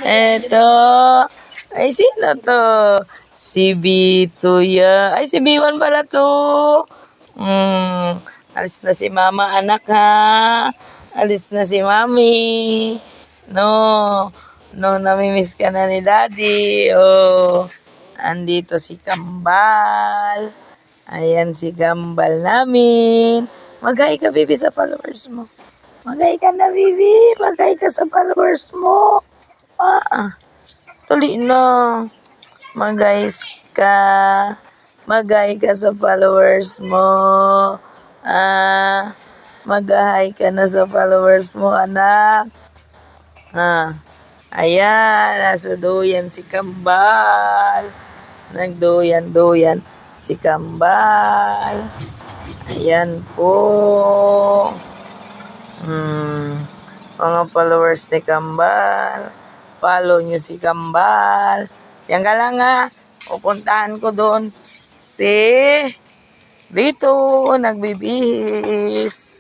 Eto. Ay, sino to? Si B2 ya. Ay, si B1 pala to. Alis na si mama, anak, ha? Alis na si mami. No. No, namimiss ka na ni daddy. Oh. Andito si Kambal. Ayan si Kambal namin. Mag-hi ka, baby, sa followers mo. Mag-hi ka na, baby. Mag-hi ka sa followers mo. Tuloy na. Mag-guys ka. Mag-hi ka sa followers mo. Mag-hi ka na sa followers mo, anak. Ayan, nasa doyan si Kambal. Nagdoyan-doyan si Kambal. Ayan po. Mga followers ni Kambal. Follow nyo si Kambal. Yan ka lang, ha. Pupuntahan ko doon si Vito, nagbibihis.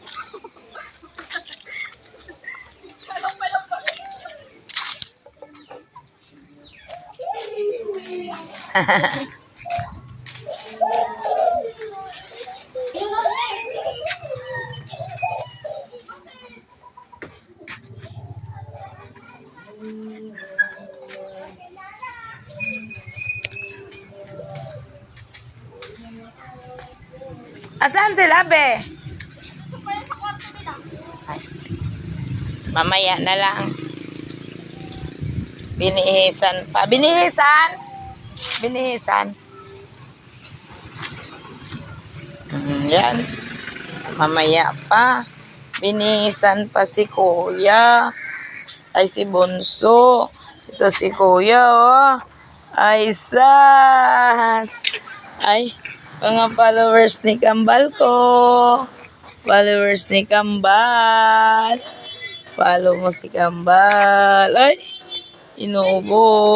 Asan sila, be? Ay. Mamaya na lang. Binihisan pa. Binihisan? Binihisan. Yan. Mamaya pa. Binihisan pa si Kuya. Ay, si Bunso. Ito si Kuya, oh. Ay, sas. Ay, mga followers ni Kambal ko. Followers ni Kambal. Follow mo si Kambal. Ay, inuubo.